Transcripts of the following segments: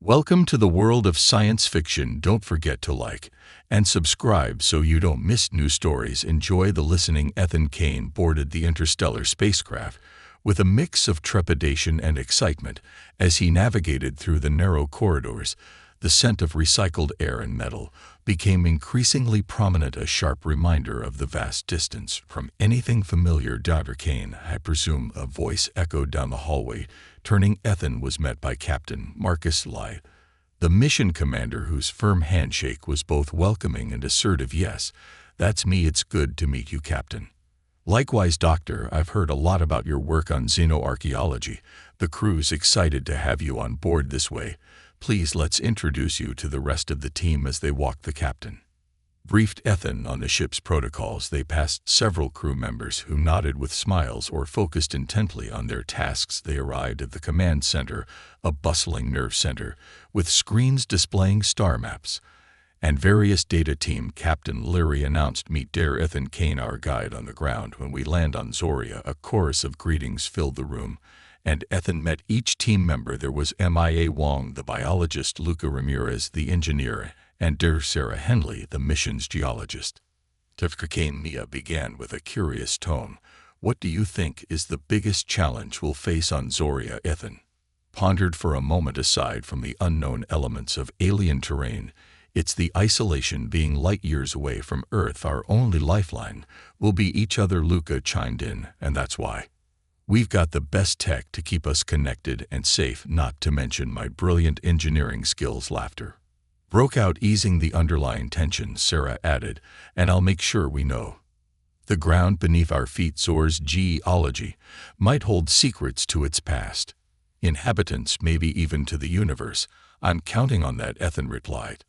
Welcome to the world of science fiction. Don't forget to like and subscribe so you don't miss new stories. Enjoy the listening. Ethan Kane boarded the interstellar spacecraft with a mix of trepidation and excitement as he navigated through the narrow corridors. The scent of recycled air and metal became increasingly prominent, a sharp reminder of the vast distance from anything familiar. Dr. Kane, I presume, a voice echoed down the hallway. Turning, Ethan was met by Captain Marcus Lai, the mission commander, whose firm handshake was both welcoming and assertive. Yes, that's me. It's good to meet you, Captain. Likewise, Doctor. I've heard a lot about your work on xenoarchaeology. The crew's excited to have you on board this way. Please let's introduce you to the rest of the team. As they walked, the captain briefed Ethan on the ship's protocols. They passed several crew members who nodded with smiles or focused intently on their tasks. They arrived at the command center, a bustling nerve center with screens displaying star maps and various data. Team Captain Leary announced, "Meet Dare Ethan Kane, our guide on the ground. When we land on Zoria." A chorus of greetings filled the room, and Ethan met each team member. There was Mia Wong, the biologist, Luca Ramirez, the engineer, and Dare Sarah Henley, the mission's geologist. Dr. Kane, Mia began with a curious tone. "What do you think is the biggest challenge we'll face on Zoria?" Ethan pondered for a moment. "Aside from the unknown elements of alien terrain, it's the isolation. Being light years away from Earth, our only lifeline will be each other," Luca chimed in. "And that's why we've got the best tech to keep us connected and safe, not to mention my brilliant engineering skills." Laughter broke out, easing the underlying tension. Sarah added, "And I'll make sure we know the ground beneath our feet. Zor's geology might hold secrets to its past inhabitants, maybe even to the universe." "I'm counting on that," Ethan replied,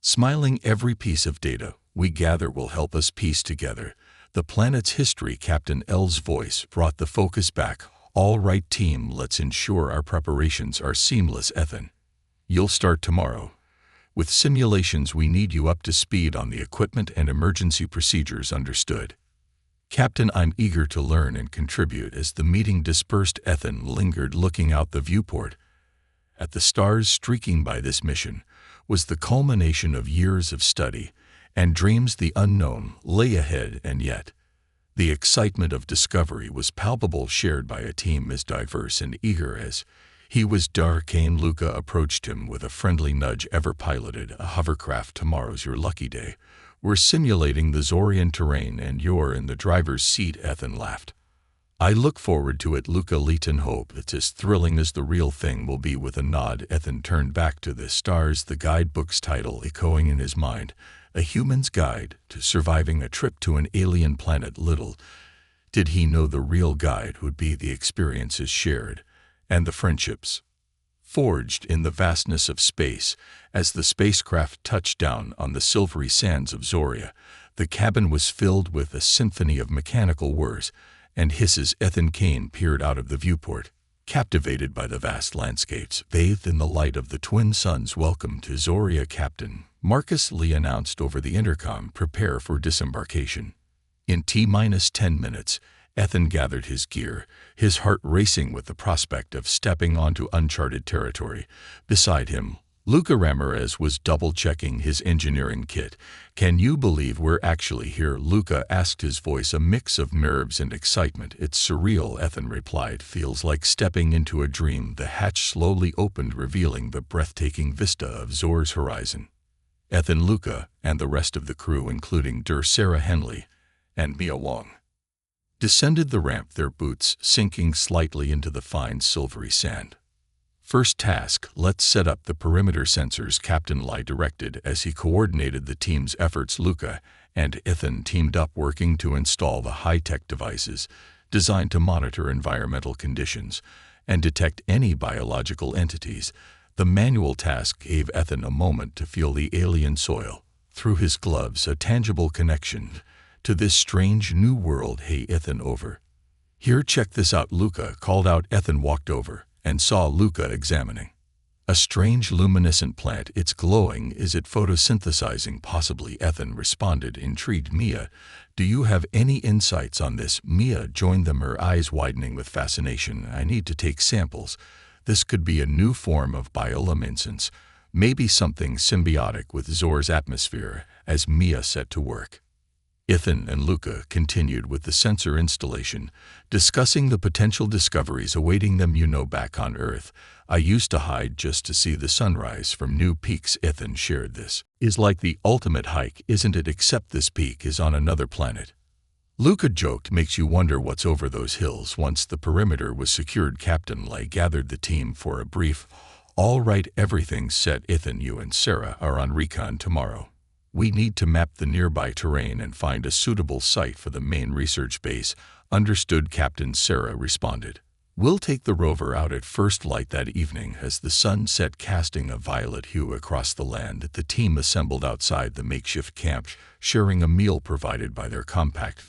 smiling. "Every piece of data we gather will help us piece together the planet's history." Captain L's voice brought the focus back. "All right, team, let's ensure our preparations are seamless." "Ethan, you'll start tomorrow with simulations. We need you up to speed on the equipment and emergency procedures." "Understood, Captain. I'm eager to learn and contribute." As the meeting dispersed, Ethan lingered, looking out the viewport at the stars streaking by. This mission was the culmination of years of study and dreams. The unknown lay ahead, and yet the excitement of discovery was palpable, shared by a team as diverse and eager as he was. Dr. Kane, Luca approached him with a friendly nudge. "Ever piloted a hovercraft? Tomorrow's your lucky day. We're simulating the Zorian terrain, and you're in the driver's seat." Ethan laughed. "I look forward to it." Luca Leeton hope it's as thrilling as the real thing will be. With a nod, Ethan turned back to the stars, the guidebook's title echoing in his mind. A Human's Guide to Surviving a Trip to an Alien Planet. Little did he know the real guide would be the experiences shared and the friendships forged in the vastness of space. As the spacecraft touched down on the silvery sands of Zoria, the cabin was filled with a symphony of mechanical whirs and hisses. Ethan Kane peered out of the viewport, captivated by the vast landscapes bathed in the light of the twin suns. "Welcome to Zoria, Captain," Marcus Lee announced over the intercom. "Prepare for disembarkation in T-10 minutes." Ethan gathered his gear, his heart racing with the prospect of stepping onto uncharted territory. Beside him, Luca Ramirez was double-checking his engineering kit. "Can you believe we're actually here?" Luca asked, his voice a mix of nerves and excitement. "It's surreal," Ethan replied. "Feels like stepping into a dream." The hatch slowly opened, revealing the breathtaking vista of Zor's horizon. Ethan, Luca, and the rest of the crew, including Dare Sarah Henley and Mia Wong, descended the ramp, their boots sinking slightly into the fine silvery sand. "First task, let's set up the perimeter sensors," Captain Lai directed as he coordinated the team's efforts. Luca and Ethan teamed up, working to install the high-tech devices designed to monitor environmental conditions and detect any biological entities. The manual task gave Ethan a moment to feel the alien soil through his gloves, a tangible connection to this strange new world. "Hey, Ethan, over here, check this out," Luca called out. Ethan walked over and saw Luca examining a strange luminescent plant. "It's glowing. Is it photosynthesizing?" "Possibly," Ethan responded, intrigued. "Mia, do you have any insights on this?" Mia joined them, her eyes widening with fascination. "I need to take samples. This could be a new form of bioluminescence, maybe something symbiotic with Zor's atmosphere, as Mia set to work. Ethan and Luca continued with the sensor installation, discussing the potential discoveries awaiting them. Back on Earth, I used to hide just to see the sunrise from new peaks. Ethan shared. This is like the ultimate hike, isn't it? Except this peak is on another planet. Luca joked. Makes you wonder what's over those hills. Once the perimeter was secured, Captain Lay gathered the team for a brief, "All right, everything's set. Ethan, you and Sarah are on recon tomorrow. We need to map the nearby terrain and find a suitable site for the main research base." "Understood, Captain," Sarah responded. "We'll take the rover out at first light." That evening, as the sun set, casting a violet hue across the land, the team assembled outside the makeshift camp, sharing a meal provided by their compact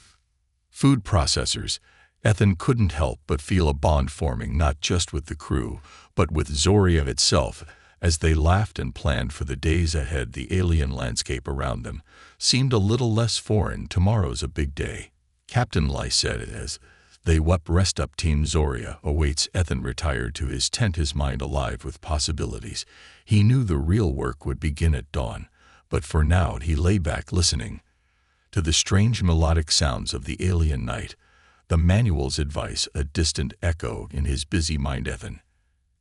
food processors. Ethan couldn't help but feel a bond forming not just with the crew, but with Zoria itself. As they laughed and planned for the days ahead, the alien landscape around them seemed a little less foreign. "Tomorrow's a big day," Captain Lai said as they wept. "Rest up, Team Zoria awaits." Ethan retired to his tent, his mind alive with possibilities. He knew the real work would begin at dawn, but for now he lay back listening to the strange melodic sounds of the alien night, the manual's advice a distant echo in his busy mind. Ethan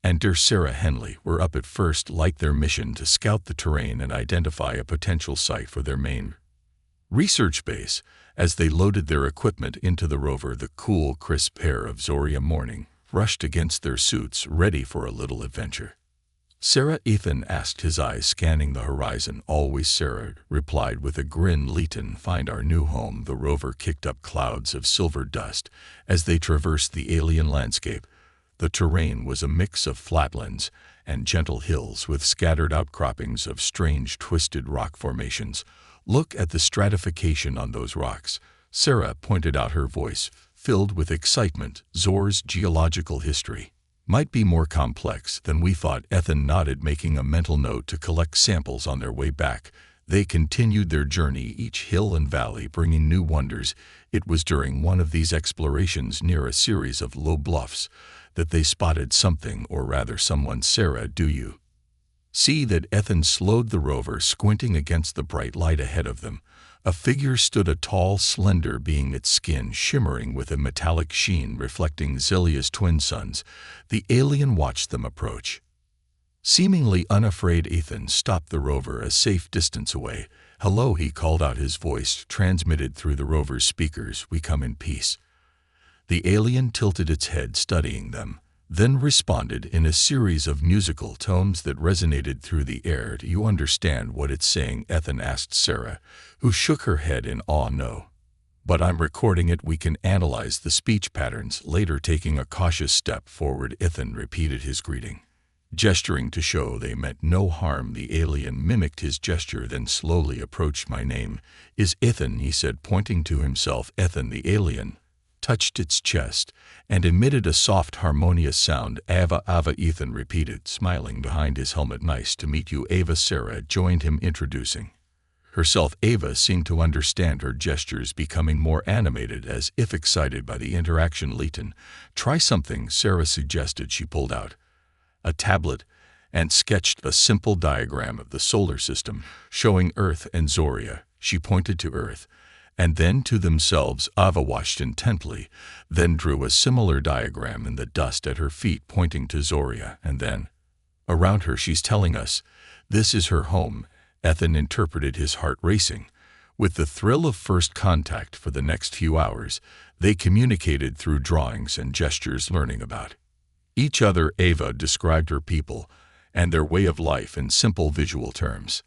and Sarah Henley were up at first light, their mission to scout the terrain and identify a potential site for their main research base. As they loaded their equipment into the rover, the cool, crisp air of Zoria morning rushed against their suits, ready for a little adventure. "Sarah?" Ethan asked, his eyes scanning the horizon. "Always, Sarah," replied with a grin. "Leighton, find our new home." The rover kicked up clouds of silver dust as they traversed the alien landscape. The terrain was a mix of flatlands and gentle hills with scattered outcroppings of strange twisted rock formations. "Look at the stratification on those rocks," Sarah pointed out, her voice filled with excitement. "Zor's geological history might be more complex than we thought." Ethan nodded, making a mental note to collect samples on their way back. They continued their journey, each hill and valley bringing new wonders. It was during one of these explorations near a series of low bluffs that they spotted something, or rather someone. "Sarah, do you see that?" Ethan slowed the rover, squinting against the bright light ahead of them. A figure stood, a tall, slender being, its skin shimmering with a metallic sheen reflecting Zelia's twin suns. The alien watched them approach. Seemingly unafraid, Ethan stopped the rover a safe distance away. "Hello," he called out, his voice transmitted through the rover's speakers. "We come in peace." The alien tilted its head, studying them, then responded in a series of musical tones that resonated through the air. "Do you understand what it's saying?" Ethan asked Sarah, who shook her head in awe. "No, but I'm recording it. We can analyze the speech patterns later." Taking a cautious step forward, Ethan repeated his greeting, gesturing to show they meant no harm. The alien mimicked his gesture, then slowly approached. "My name is Ethan," he said, pointing to himself. "Ethan." The alien touched its chest and emitted a soft, harmonious sound. "Ava, Ava," Ethan repeated, smiling behind his helmet. "Nice to meet you, Ava." Sarah joined him, introducing herself. Ava seemed to understand her gestures, becoming more animated as if excited by the interaction. "Leighton, try something," Sarah suggested. She pulled out a tablet and sketched a simple diagram of the solar system, showing Earth and Zoria. She pointed to Earth and then to themselves. Ava watched intently, then drew a similar diagram in the dust at her feet, pointing to Zoria, and then around her. "She's telling us this is her home," Ethan interpreted, his heart racing with the thrill of first contact. For the next few hours, they communicated through drawings and gestures, learning about each other. Ava described her people and their way of life in simple visual terms.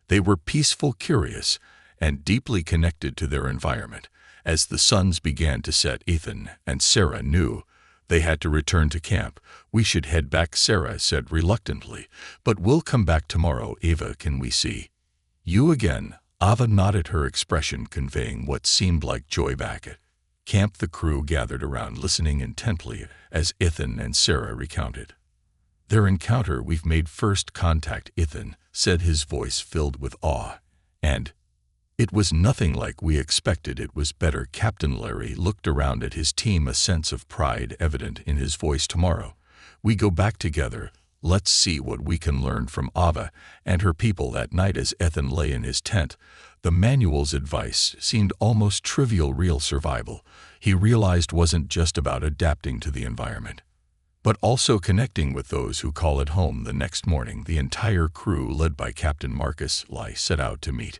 They were peaceful, curious, and deeply connected to their environment. As the suns began to set, Ethan and Sarah knew they had to return to camp. "We should head back," Sarah said reluctantly, "but we'll come back tomorrow." "Ava, can we see you again?" Ava nodded, her expression conveying what seemed like joy. Back at camp, the crew gathered around, listening intently as Ethan and Sarah recounted their encounter. "We've made first contact," Ethan said, his voice filled with awe, "and it was nothing like we expected. It was better." Captain Larry looked around at his team, a sense of pride evident in his voice. "Tomorrow, We go back together. Let's see what we can learn from Ava and her people. That night as Ethan lay in his tent, the manual's advice seemed almost trivial. Real survival, he realized, wasn't just about adapting to the environment, but also connecting with those who call it home. The next morning, the entire crew, led by Captain Marcus Lai, set out to meet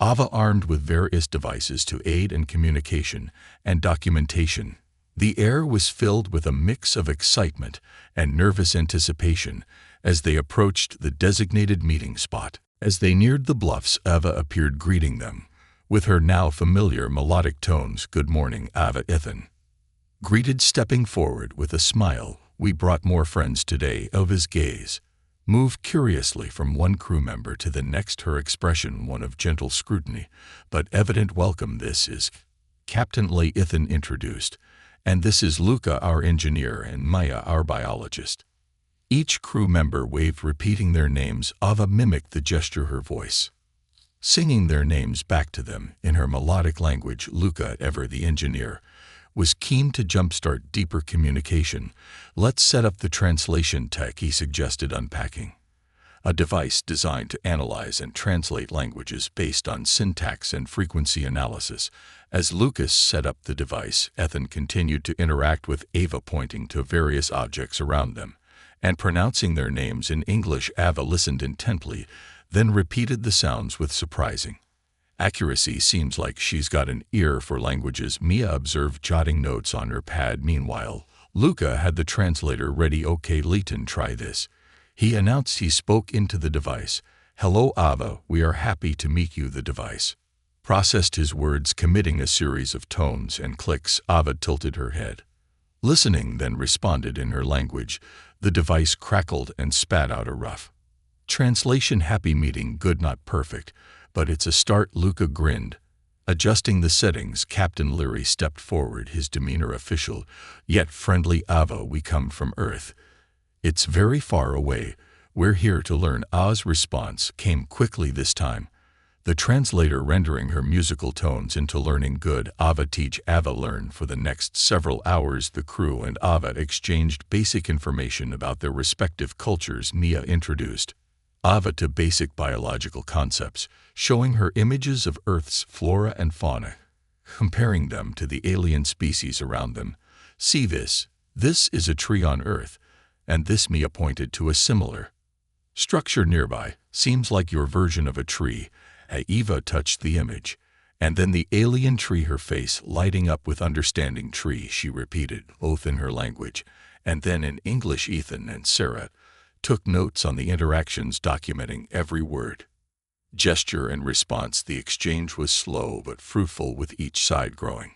Ava, armed with various devices to aid in communication and documentation. The air was filled with a mix of excitement and nervous anticipation as they approached the designated meeting spot. As they neared the bluffs, Ava appeared, greeting them with her now familiar melodic tones. "Good morning, Ava," Ethan greeted, stepping forward with a smile. "We brought more friends today." Ava's gaze moved curiously from one crew member to the next, her expression one of gentle scrutiny but evident welcome. "This is Captain Lai," Ethan introduced, "and this is Luca, our engineer, and Maya, our biologist." Each crew member waved, repeating their names. Ava mimicked the gesture, her voice singing their names back to them in her melodic language. Luca, ever the engineer, was keen to jumpstart deeper communication. "Let's set up the translation tech," he suggested, unpacking a device designed to analyze and translate languages based on syntax and frequency analysis. As Lucas set up the device, Ethan continued to interact with Ava, pointing to various objects around them and pronouncing their names in English. Ava listened intently, then repeated the sounds with surprising accuracy. "Seems like she's got an ear for languages," Mia observed, jotting notes on her pad. Meanwhile, Luca had the translator ready. "Okay, Leighton, try this," he announced. He spoke into the device. "Hello, Ava, we are happy to meet you." The device processed his words, committing a series of tones and clicks. Ava tilted her head, listening, then responded in her language. The device crackled and spat out a rough translation. "Happy meeting. Good, not perfect, but it's a start." Luca grinned, adjusting the settings. Captain Leary stepped forward, his demeanor official yet friendly. "Ava, we come from Earth. It's very far away. We're here to learn." Ava's response came quickly this time, the translator rendering her musical tones into learning. "Good, Ava, teach." Ava learned. For the next several hours, the crew and Ava exchanged basic information about their respective cultures. Mia introduced Ava to basic biological concepts, showing her images of Earth's flora and fauna, comparing them to the alien species around them. "See this? This is a tree on Earth, and this," Mia pointed to a similar structure nearby, "seems like your version of a tree." Ava touched the image, and then the alien tree, her face lighting up with understanding. "Tree," she repeated, both in her language and then in English. Ethan and Sarah took notes on the interactions, documenting every word, gesture, and response. The exchange was slow but fruitful, with each side growing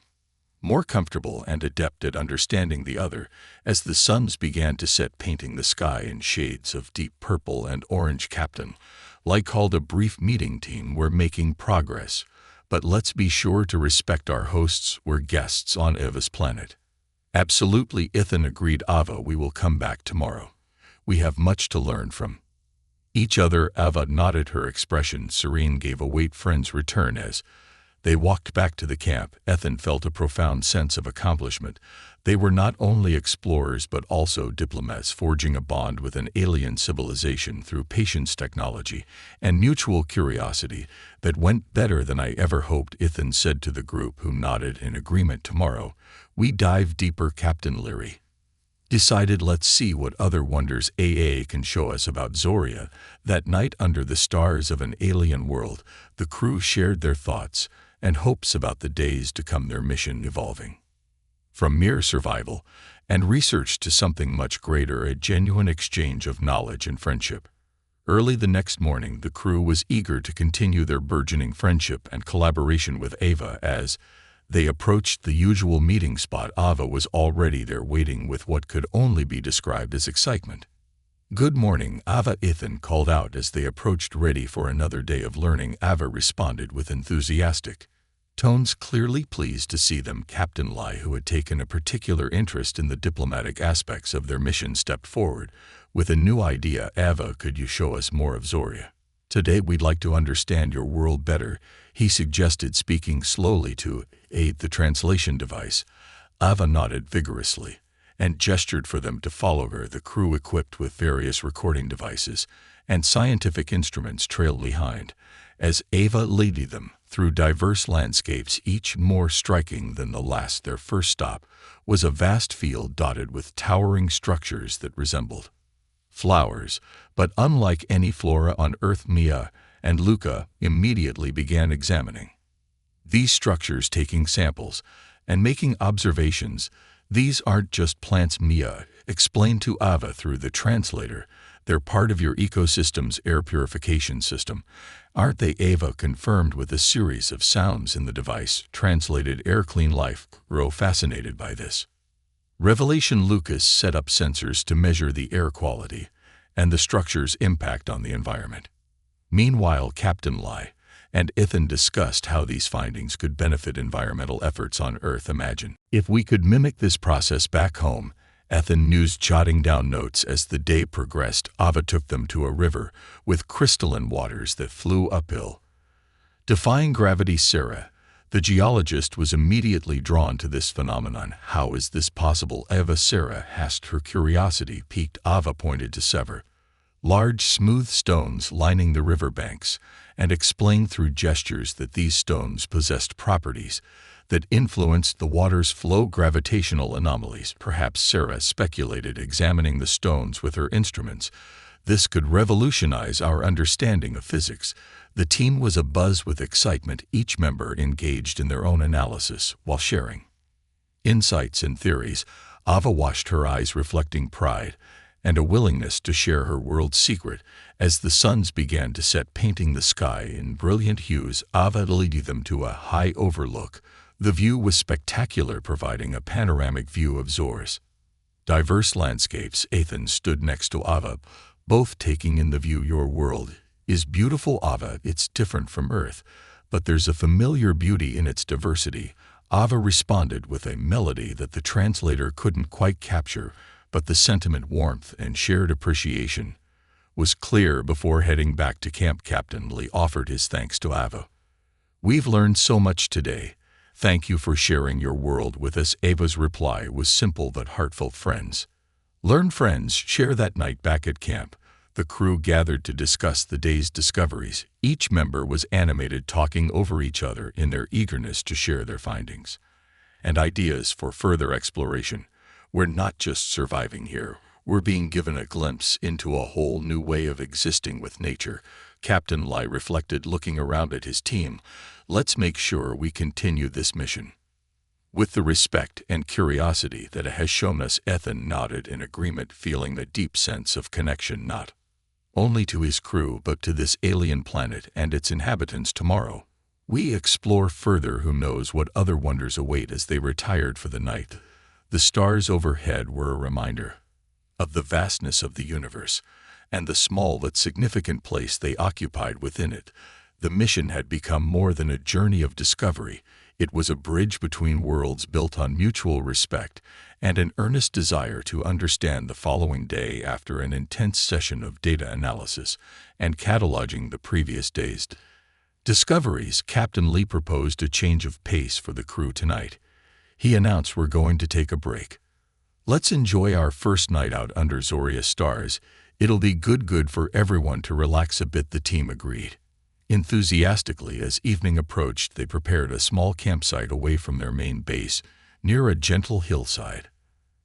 more comfortable and adept at understanding the other. As the suns began to set, painting the sky in shades of deep purple and orange, Captain Lai called a brief meeting. "Team, we're making progress, but let's be sure to respect our hosts. We're guests on Ava's planet." "Absolutely," Ethan agreed. "Ava, we will come back tomorrow. We have much to learn from each other." Ava nodded, her expression serene. Gave await friends' return. As they walked back to the camp, Ethan felt a profound sense of accomplishment. They were not only explorers but also diplomats, forging a bond with an alien civilization through patience, technology, and mutual curiosity that went better than I ever hoped. Ethan said to the group, who nodded in agreement. "Tomorrow, we dive deeper." Captain Leary decided, "Let's see what other wonders AA can show us about Zoria." That night, under the stars of an alien world, the crew shared their thoughts and hopes about the days to come, their mission evolving from mere survival and research to something much greater, a genuine exchange of knowledge and friendship. Early the next morning, the crew was eager to continue their burgeoning friendship and collaboration with Ava. As they approached the usual meeting spot, Ava was already there, waiting with what could only be described as excitement. "Good morning, Ava," Ethan called out as they approached. "Ready for another day of learning?" Ava responded with enthusiastic tones, clearly pleased to see them. Captain Lai, who had taken a particular interest in the diplomatic aspects of their mission, stepped forward with a new idea. "Ava, could you show us more of Zoria? Today we'd like to understand your world better," he suggested, speaking slowly to aid the translation device. Ava nodded vigorously and gestured for them to follow her. The crew, equipped with various recording devices and scientific instruments, trailed behind, as Ava led them through diverse landscapes, each more striking than the last. Their first stop was a vast field dotted with towering structures that resembled flowers, but unlike any flora on Earth. Mia and Luca immediately began examining these structures, taking samples and making observations. "These aren't just plants," Mia explained to Ava through the translator. "They're part of your ecosystem's air purification system." "Aren't they?" Ava confirmed with a series of sounds in the device translated. "Air clean life." Grow fascinated by this revelation, Lucas set up sensors to measure the air quality and the structure's impact on the environment. Meanwhile, Captain Lai and Ethan discussed how these findings could benefit environmental efforts on Earth. "Imagine if we could mimic this process back home," Ethan mused, jotting down notes. As the day progressed, Ava took them to a river with crystalline waters that flew uphill, defying gravity. Sarah, the geologist, was immediately drawn to this phenomenon. "How is this possible, Ava?" Sarah asked, her curiosity piqued. Ava pointed to several large, smooth stones lining the riverbanks and explained through gestures that these stones possessed properties that influenced the water's flow. Gravitational anomalies, perhaps, Sarah speculated, examining the stones with her instruments. "This could revolutionize our understanding of physics." The team was abuzz with excitement, each member engaged in their own analysis while sharing insights and theories. Ava watched, her eyes reflecting pride and a willingness to share her world's secret. As the suns began to set, painting the sky in brilliant hues, Ava led them to a high overlook. The view was spectacular, providing a panoramic view of Zor's diverse landscapes. Ethan stood next to Ava, both taking in the view. "Your world is beautiful, Ava. It's different from Earth, but there's a familiar beauty in its diversity." Ava responded with a melody that the translator couldn't quite capture, but the sentiment, warmth, and shared appreciation was clear. Before heading back to camp, Captain Lee offered his thanks to Ava. "We've learned so much today. Thank you for sharing your world with us." Ava's reply was simple but heartfelt. "Friends learn, friends share." That night back at camp, the crew gathered to discuss the day's discoveries. Each member was animated, talking over each other in their eagerness to share their findings and ideas for further exploration. "We're not just surviving here, we're being given a glimpse into a whole new way of existing with nature," Captain Lai reflected, looking around at his team. "Let's make sure we continue this mission with the respect and curiosity that it has shown us." Ethan nodded in agreement, feeling a deep sense of connection not only to his crew but to this alien planet and its inhabitants. "Tomorrow we explore further. Who knows what other wonders await." As they retired for the night, the stars overhead were a reminder of the vastness of the universe and the small but significant place they occupied within it. The mission had become more than a journey of discovery. It was a bridge between worlds, built on mutual respect and an earnest desire to understand. The following day, after an intense session of data analysis and cataloging the previous day's discoveries, Captain Lee proposed a change of pace for the crew tonight. He announced, "We're going to take a break. Let's enjoy our first night out under Zoria's stars. It'll be good for everyone to relax a bit." The team agreed enthusiastically. As evening approached, they prepared a small campsite away from their main base, near a gentle hillside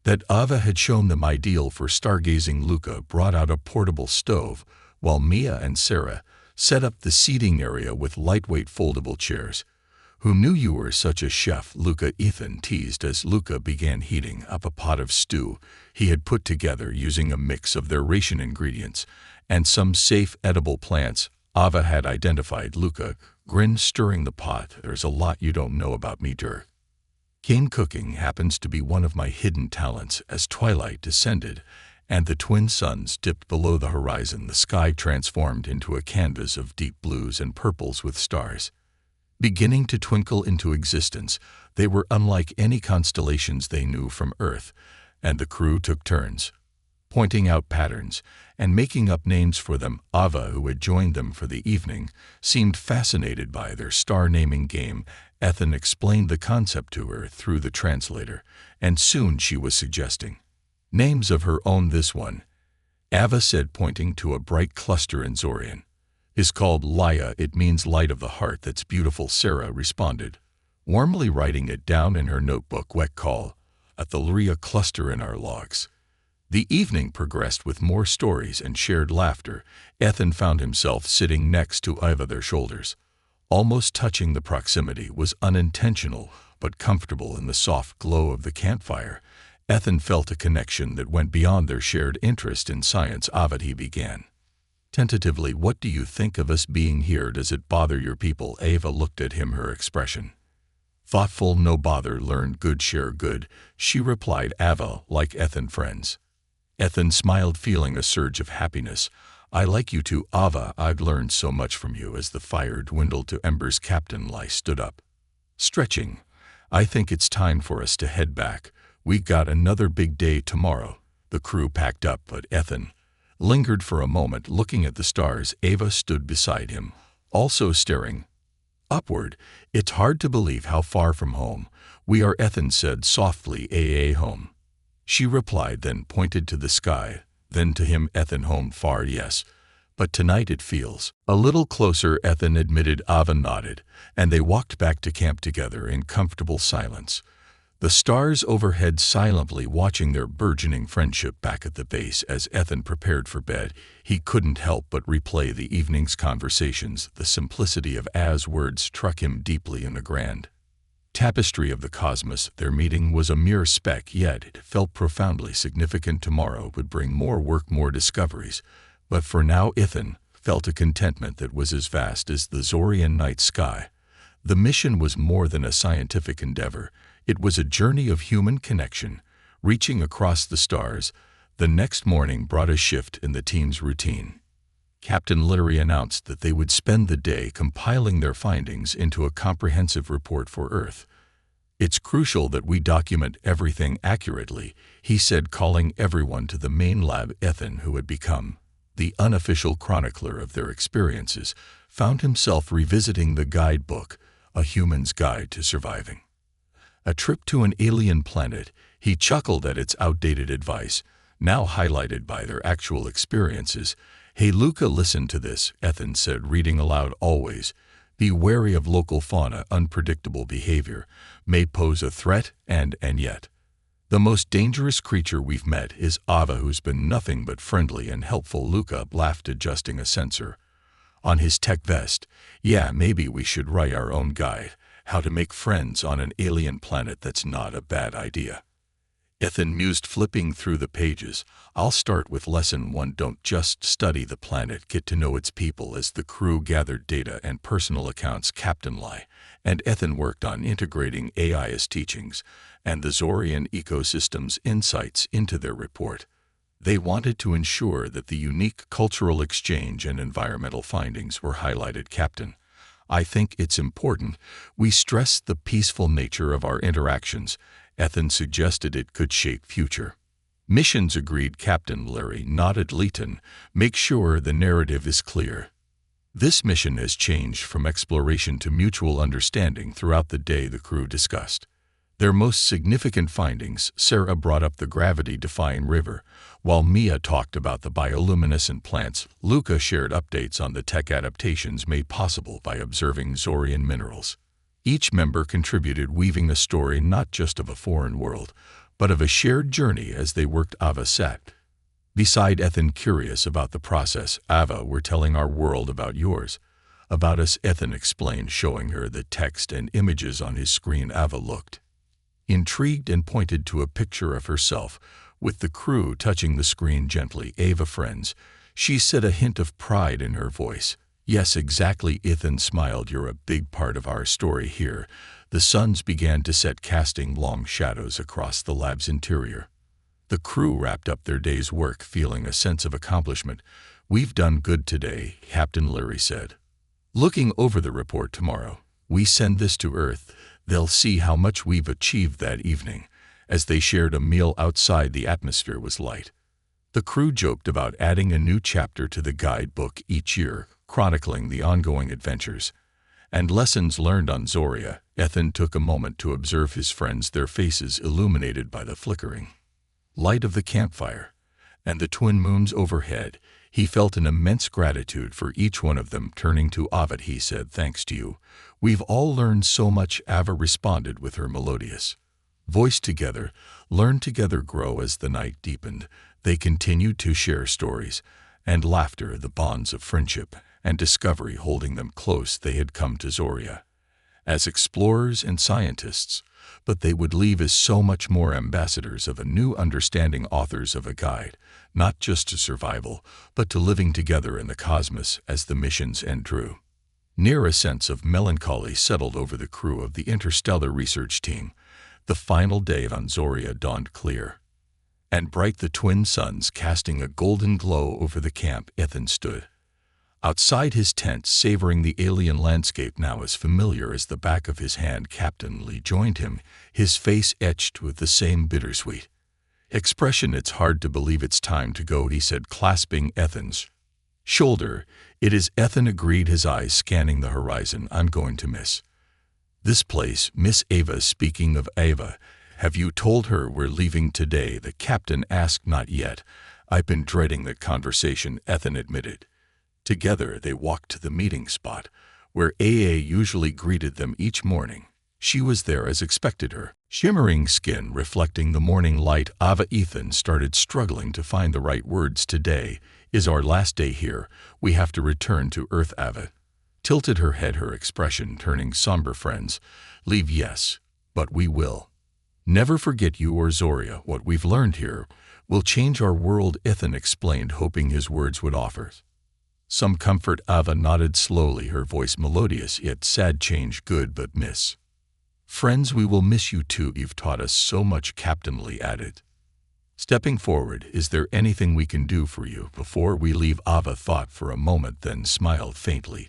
that Ava had shown them ideal for stargazing. Luca brought out a portable stove, while Mia and Sarah set up the seating area with lightweight foldable chairs. "Who knew you were such a chef, Luca?" Ethan teased as Luca began heating up a pot of stew he had put together using a mix of their ration ingredients and some safe edible plants Ava had identified. Luca grinned, stirring the pot. "There's a lot you don't know about me, Dirk. Cane cooking happens to be one of my hidden talents." As twilight descended and the twin suns dipped below the horizon, the sky transformed into a canvas of deep blues and purples with stars beginning to twinkle into existence. They were unlike any constellations they knew from Earth, and the crew took turns pointing out patterns and making up names for them. Ava, who had joined them for the evening, seemed fascinated by their star-naming game. Ethan explained the concept to her through the translator, and soon she was suggesting Names of her own this one, Ava said, pointing to a bright cluster in Zorian. Is called Laya, it means light of the heart that's beautiful, Sarah responded, warmly writing it down in her notebook. Wet call at the Luria cluster in our logs. The evening progressed with more stories and shared laughter. Ethan found himself sitting next to Ava, their shoulders. Almost touching, the proximity was unintentional but comfortable in the soft glow of the campfire. Ethan felt a connection that went beyond their shared interest in science. Ava, he began tentatively, what do you think of us being here? Does it bother your people? Ava looked at him, her expression thoughtful. No bother, learn good, share good, she replied. Ava, like Ethan, friends. Ethan smiled, feeling a surge of happiness. I like you too, Ava. I've learned so much from you. As the fire dwindled to embers, Captain Lai stood up, stretching. I think it's time for us to head back. We got another big day tomorrow. The crew packed up, but Ethan lingered for a moment, looking at the stars. Ava stood beside him, also staring upward. It's hard to believe how far from home we are, Ethan said softly. Home, she replied, then pointed to the sky, then to him. Ethan, home far, yes, but tonight it feels a little closer, Ethan admitted. Ava nodded, and they walked back to camp together in comfortable silence. The stars overhead silently watching their burgeoning friendship. Back at the base, as Ethan prepared for bed, he couldn't help but replay the evening's conversations. The simplicity of A's words struck him deeply. In the grand tapestry of the cosmos, their meeting was a mere speck, yet it felt profoundly significant. Tomorrow would bring more work, more discoveries, but for now Ethan felt a contentment that was as vast as the Zorian night sky. The mission was more than a scientific endeavor. It was a journey of human connection, reaching across the stars. The next morning brought a shift in the team's routine. Captain Larry announced that they would spend the day compiling their findings into a comprehensive report for Earth. It's crucial that we document everything accurately, he said, calling everyone to the main lab. Ethan, who had become the unofficial chronicler of their experiences, found himself revisiting the guidebook, A Human's Guide to Surviving a Trip to an Alien Planet. He chuckled at its outdated advice, now highlighted by their actual experiences. Hey Luca, listen to this, Ethan said, reading aloud. Always be wary of local fauna. Unpredictable behavior may pose a threat, and yet the most dangerous creature we've met is Ava, who's been nothing but friendly and helpful. Luca laughed, adjusting a sensor on his tech vest. Yeah, maybe we should write our own guide. How to make friends on an alien planet. That's not a bad idea, Ethan mused, flipping through the pages. I'll start with lesson 1. Don't just study the planet, get to know its people. As the crew gathered data and personal accounts, Captain Lai and Ethan worked on integrating AI's teachings and the Zorian ecosystem's insights into their report. They wanted to ensure that the unique cultural exchange and environmental findings were highlighted. Captain, I think it's important we stress the peaceful nature of our interactions, Ethan suggested. It could shape future missions. Agreed, Captain Larry nodded. Leighton, make sure the narrative is clear. This mission has changed from exploration to mutual understanding. Throughout the day, the crew discussed their most significant findings. Sarah brought up the gravity-defying river, while Mia talked about the bioluminescent plants. Luca shared updates on the tech adaptations made possible by observing Zorian minerals. Each member contributed, weaving a story not just of a foreign world, but of a shared journey as they worked. Ava sat beside Ethan, curious about the process. Ava, we're telling our world about yours. About us, Ethan explained, showing her the text and images on his screen. Ava looked intrigued and pointed to a picture of herself, with the crew touching the screen gently. Ava, friends, she said, a hint of pride in her voice. Yes, exactly, Ethan smiled. You're a big part of our story here. The suns began to set, casting long shadows across the lab's interior. The crew wrapped up their day's work, feeling a sense of accomplishment. We've done good today, Captain Larry said, looking over the report. Tomorrow, we send this to Earth. They'll see how much we've achieved. That evening, as they shared a meal outside, the atmosphere was light. The crew joked about adding a new chapter to the guidebook each year, chronicling the ongoing adventures and lessons learned on Zoria. Ethan took a moment to observe his friends, their faces illuminated by the flickering light of the campfire, and the twin moons overhead, he felt an immense gratitude for each one of them. Turning to Ava, he said, "Thanks to you, we've all learned so much." Ava responded with her melodious voice. Together, learn together, grow. As the night deepened, they continued to share stories and laughter, the bonds of friendship and discovery holding them close. They had come to Zoria as explorers and scientists, but they would leave as so much more, ambassadors of a new understanding, authors of a guide, not just to survival, but to living together in the cosmos. As the mission's end drew near, a sense of melancholy settled over the crew of the interstellar research team. The final day on Zoria dawned clear and bright, the twin suns casting a golden glow over the camp. Ethan stood outside his tent, savoring the alien landscape now as familiar as the back of his hand. Captain Lee joined him, his face etched with the same bittersweet expression. "It's hard to believe it's time to go," he said, clasping Ethan's shoulder. "It is," Ethan agreed, his eyes scanning the horizon. "I'm going to miss this place." "Miss Ava?" Speaking of Ava, have you told her we're leaving today?" the captain asked. "Not yet. I've been dreading the conversation," Ethan admitted. Together they walked to the meeting spot, where AA usually greeted them each morning. She was there as expected, her shimmering skin reflecting the morning light. "Ava," Ethan started, struggling to find the right words. "Today is our last day here. We have to return to Earth." Ava tilted her head, her expression turning somber. "Friends leave, yes, but we will never forget you or Zoria. What we've learned here will change our world," Ethan explained, hoping his words would offer some comfort. Ava nodded slowly, her voice melodious yet sad. "Change, good, but miss friends, we will miss you too. You've taught us so much," Captain Lee added, stepping forward. "Is there anything we can do for you before we leave?" Ava thought for a moment, then smiled faintly.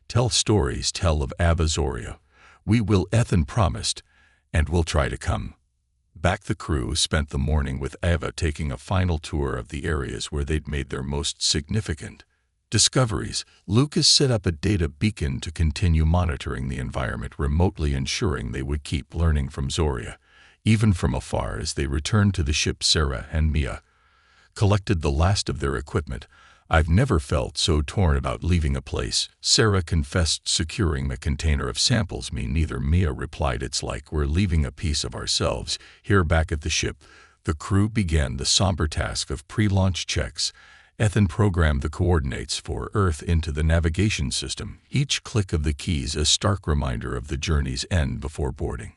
"Tell stories, tell of Ava, Zoria. We will," Ethan promised, "and we'll try to come back." The crew spent the morning with Ava, taking a final tour of the areas where they'd made their most significant discoveries. Lucas set up a data beacon to continue monitoring the environment remotely, ensuring they would keep learning from Zoria, even from afar. As they returned to the ship, Sarah and Mia collected the last of their equipment. "I've never felt so torn about leaving a place," Sarah confessed, securing the container of samples. "Me neither," Mia replied. "It's like we're leaving a piece of ourselves here." Back at the ship, the crew began the somber task of pre-launch checks. Ethan programmed the coordinates for Earth into the navigation system, each click of the keys a stark reminder of the journey's end. Before boarding,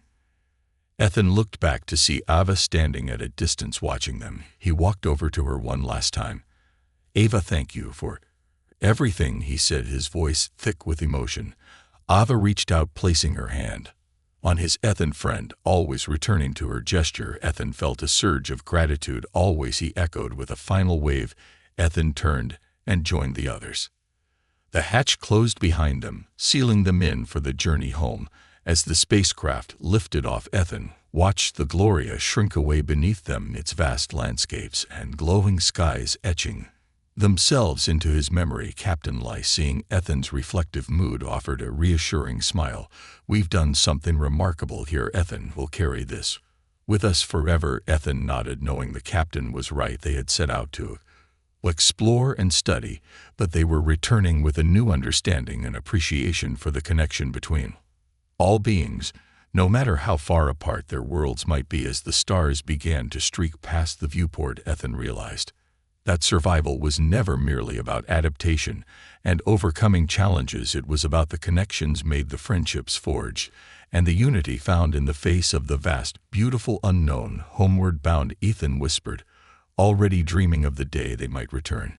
Ethan looked back to see Ava standing at a distance watching them. He walked over to her one last time. "Ava, thank you for everything," he said, his voice thick with emotion. Ava reached out, placing her hand on his Ethan friend, always returning to her gesture. Ethan felt a surge of gratitude. "Always," he echoed with a final wave. Ethan turned and joined the others. The hatch closed behind them, sealing them in for the journey home. As the spacecraft lifted off, Ethan watched the Gloria shrink away beneath them, its vast landscapes and glowing skies etching themselves into his memory. Captain Lee, seeing Ethan's reflective mood, offered a reassuring smile. "We've done something remarkable here, Ethan. We'll carry this with us forever." Ethan nodded, knowing the captain was right. They had set out to explore and study, but they were returning with a new understanding and appreciation for the connection between all beings, no matter how far apart their worlds might be. As the stars began to streak past the viewport, Ethan realized that survival was never merely about adaptation and overcoming challenges. It was about the connections made, the friendships forged, and the unity found in the face of the vast, beautiful unknown. "Homeward bound," Ethan whispered, already dreaming of the day they might return